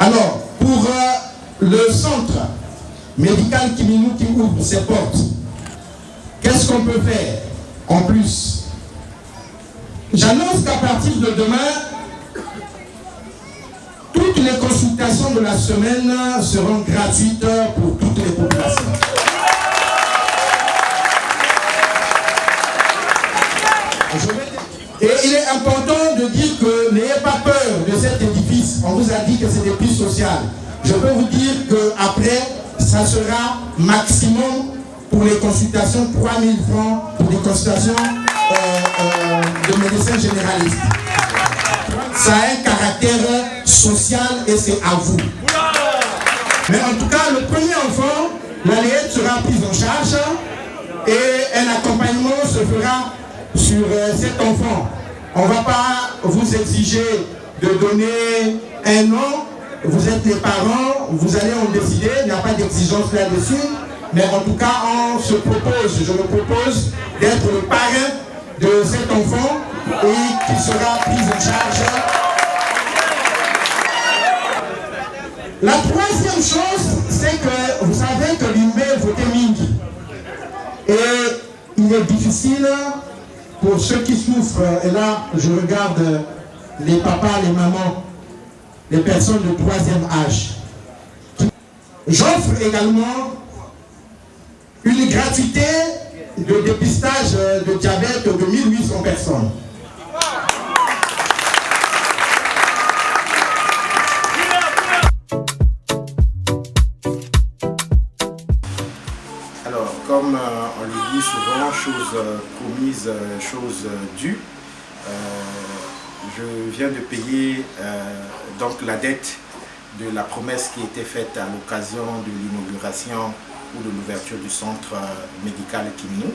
Alors, pour le centre médical Kiminou qui ouvre ses portes, qu'est-ce qu'on peut faire en plus? J'annonce qu'à partir de demain, toutes les consultations de la semaine seront gratuites pour toutes les populations. Et il est important de dire que n'ayez pas peur de cet édifice. On vous a dit que c'est des pistes sociales. Je peux vous dire qu'après, ça sera maximum pour les consultations 3 000 francs pour les consultations de médecins généralistes. Ça a un caractère social et c'est à vous. Mais en tout cas, le premier enfant, la layette sera prise en charge et un accompagnement se fera sur cet enfant. On ne va pas vous exiger de donner un nom. Vous êtes les parents, vous allez en décider, il n'y a pas d'exigence là-dessus. Mais en tout cas, je me propose d'être le parrain de cet enfant et qui sera pris en charge. La troisième chose, c'est que vous savez que l'humain votait Mingi. Et il est difficile pour ceux qui souffrent, et là je regarde les papas, les mamans, les personnes de troisième âge. J'offre également une gratuité de dépistage de diabète de 1800 personnes. Alors, comme on le dit souvent, chose promise, chose due, je viens de payer donc la dette de la promesse qui était faite à l'occasion de l'inauguration ou de l'ouverture du centre médical Kiminou.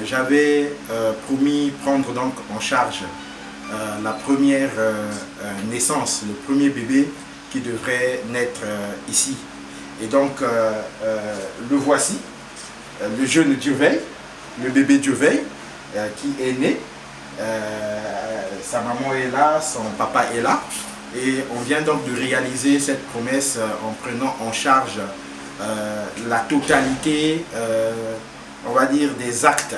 J'avais promis prendre donc en charge la première naissance, le premier bébé qui devrait naître ici. Et donc le voici, le jeune Dioveil, le bébé Dioveil qui est né. Sa maman est là, son papa est là. Et on vient donc de réaliser cette promesse en prenant en charge la totalité, on va dire, des actes.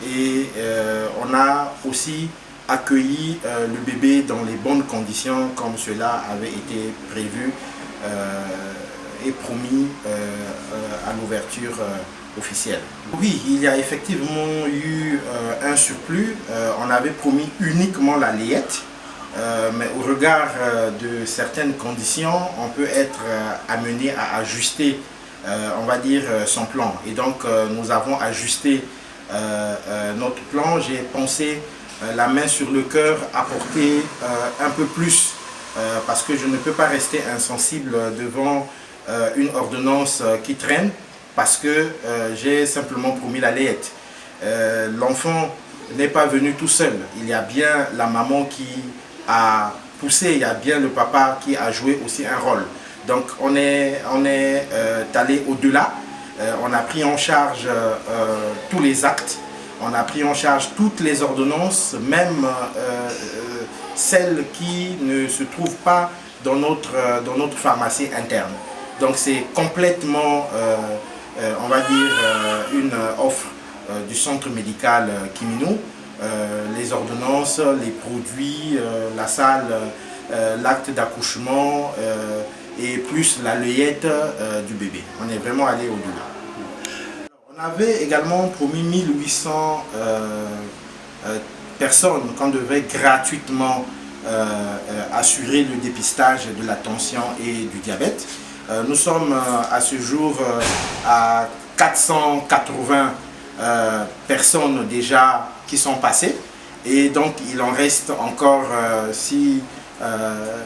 Et on a aussi accueilli le bébé dans les bonnes conditions comme cela avait été prévu et promis à l'ouverture officielle. Oui, il y a effectivement eu un surplus. On avait promis uniquement la layette. Mais au regard de certaines conditions, on peut être amené à ajuster, on va dire, son plan. Et donc, nous avons ajusté notre plan. J'ai pensé, la main sur le cœur, apporter un peu plus, parce que je ne peux pas rester insensible devant une ordonnance qui traîne, parce que j'ai simplement promis la layette. L'enfant n'est pas venu tout seul. Il y a bien la maman qui a poussé, il y a bien le papa qui a joué aussi un rôle. Donc on est allé au-delà, on a pris en charge tous les actes, on a pris en charge toutes les ordonnances, même celles qui ne se trouvent pas dans notre pharmacie interne. Donc c'est complètement, on va dire, une offre du centre médical Kiminou. Les ordonnances, les produits, la salle, l'acte d'accouchement et plus la layette du bébé. On est vraiment allé au-delà. On avait également promis 1800 personnes qu'on devait gratuitement assurer le dépistage de la tension et du diabète. Nous sommes à ce jour à 480 personnes déjà qui sont passées et donc il en reste encore, si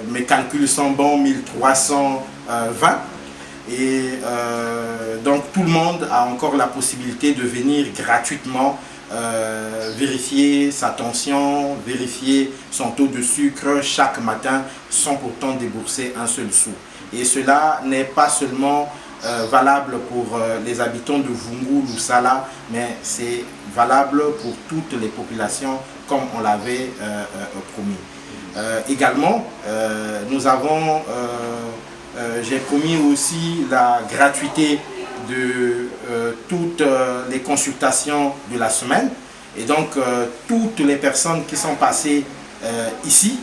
mes calculs sont bons, 1320 et donc tout le monde a encore la possibilité de venir gratuitement vérifier sa tension, vérifier son taux de sucre chaque matin sans pourtant débourser un seul sou. Et cela n'est pas seulement valable pour les habitants de Vungu, Lusala, mais c'est valable pour toutes les populations comme on l'avait promis. Également, nous avons j'ai promis aussi la gratuité de toutes les consultations de la semaine. Et donc, toutes les personnes qui sont passées ici,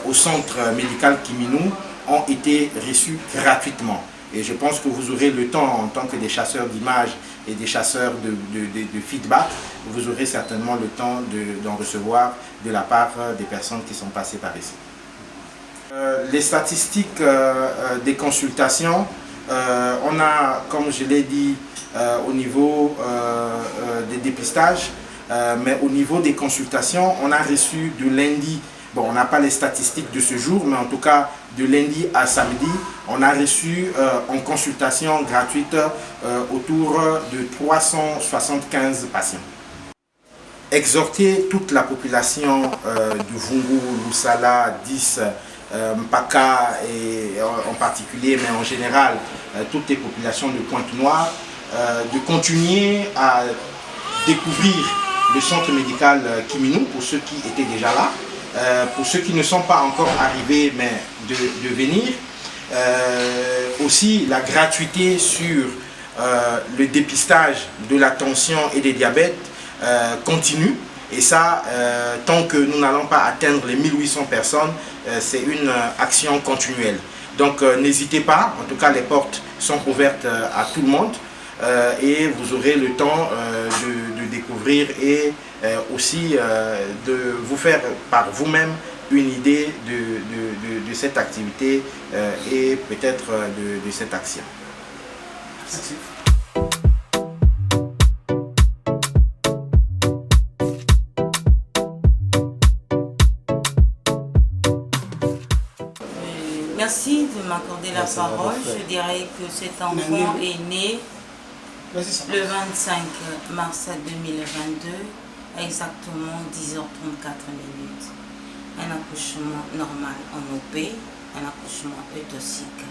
au centre médical Kiminou, ont été reçues gratuitement. Et je pense que vous aurez le temps, en tant que des chasseurs d'images et des chasseurs de feedback, vous aurez certainement le temps d'en recevoir de la part des personnes qui sont passées par ici. Les statistiques des consultations, on a, comme je l'ai dit, au niveau des dépistages, mais au niveau des consultations, on a reçu de lundi, bon, on n'a pas les statistiques de ce jour, mais en tout cas de lundi à samedi, on a reçu en consultation gratuite autour de 375 patients. Exhorter toute la population de Vungu, Lusala, 10, Mpaka et en particulier, mais en général, toutes les populations de Pointe-Noire, de continuer à découvrir le centre médical Kiminou pour ceux qui étaient déjà là. Pour ceux qui ne sont pas encore arrivés, mais de venir. Aussi la gratuité sur le dépistage de la tension et des diabètes continue. Et ça, tant que nous n'allons pas atteindre les 1800 personnes, c'est une action continuelle. Donc n'hésitez pas, en tout cas les portes sont ouvertes à tout le monde. Et vous aurez le temps de découvrir et aussi de vous faire par vous-même une idée de cette activité et peut-être de cette action. Merci. Merci de m'accorder la parole. Je dirais que cet enfant est né le 25 mars 2022, à exactement 10h34 minutes. Un accouchement normal en OP, un accouchement eutoxique.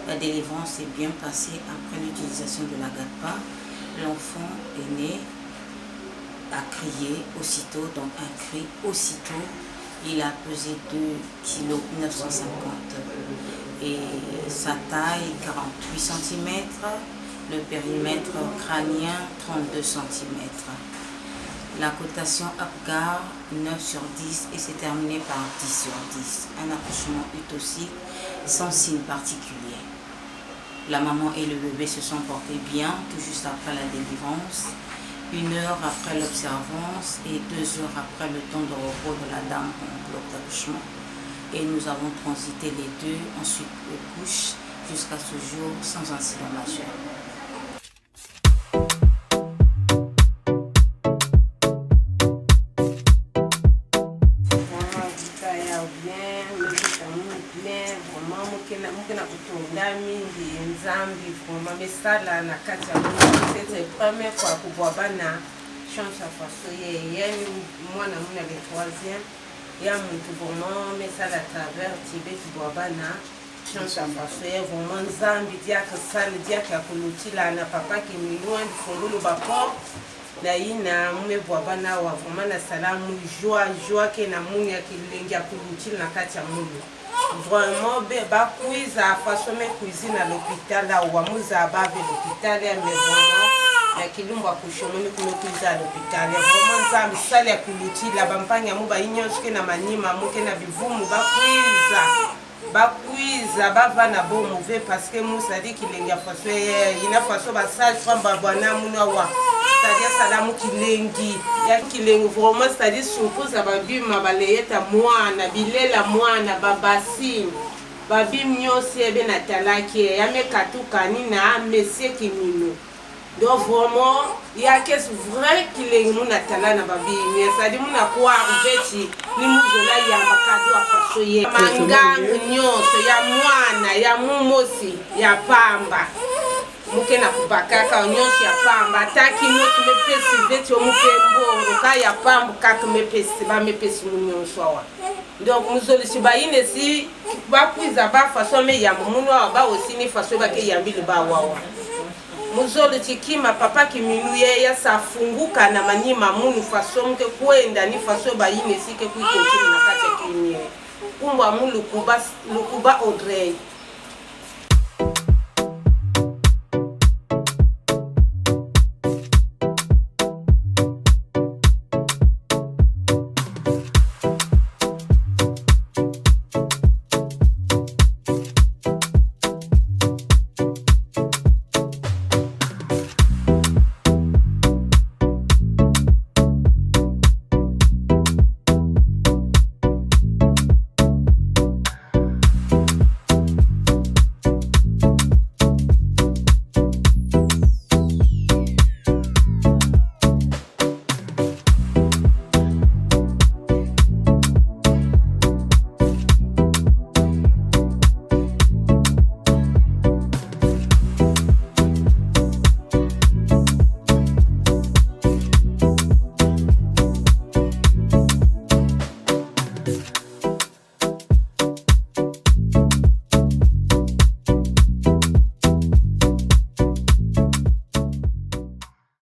La délivrance est bien passée après l'utilisation de la GAPA. L'enfant est né, a crié aussitôt, donc un cri aussitôt. Il a pesé 2 kg 950 et sa taille 48 cm. Le périmètre crânien 32 cm. La cotation Apgar 9 sur 10 et c'est terminé par 10 sur 10. Un accouchement eutoxique sans signe particulier. La maman et le bébé se sont portés bien tout juste après la délivrance. 1 heure après l'observance et 2 heures après le temps de repos de la dame en bloc d'accouchement. Et nous avons transité les deux ensuite aux couches jusqu'à ce jour sans incident majeur. Nzambi vraiment mesala na kati ya Mungu c'est premier kwa kubwabana chance à façon yani mwana muna le troisième ya muntu vraiment mesala à travers Tibet kubwabana chance à façon vraiment Nzambi diaka sala diaka kulutila na papa qui milloin de fongolo bapor na ina mume bwabana wa vraiment na salamu joie ke na munya kilengi kulutila na kati ya Mungu. Vraiment, quiz à façon de cuisine à l'hôpital, là où on a bavé l'hôpital, mais vraiment, qui l'ont accouché, on a cuisine à l'hôpital. Vraiment, ça me sale à coulouti, la bampagne à mouba ignon, ce que na manima, mouke na bivou, quiz à bavana bon mauvais parce que moussa dit qu'il y a façon, il a façon sage, from babana mounawa. C'est-à-dire salamu kilengi ya kilengi vraiment c'est-à-dire surprise ababima baleyeta mwana bilela mwana babasi babim nyose ebe na talaki ya mekatuka ni na monsieur Kiminou donc vraiment il y a qu'est vrai kilengi muna talana babimi c'est-à-dire muna kwa arveti ni muzola ya bakado afasoye mangang nyose ya mwana ya mumosi ya pamba muke na kubakaka nyonsi ya pamba taki notu mepesi veti omuke mbongo ka ya pamba kaka mepesi ba mepesi nyonso wa donc muzoli sibayine si ba kuiza ba façon me ya munu wa ba aussi ni façon ba ke yambili ba wawa muzoli tikima papa Kiminou ya safunguka na manyima munu façon mke kwenda ni façon bayine si ke kuiko chini na kati ya kimie kumbwa mulu kuba Audrey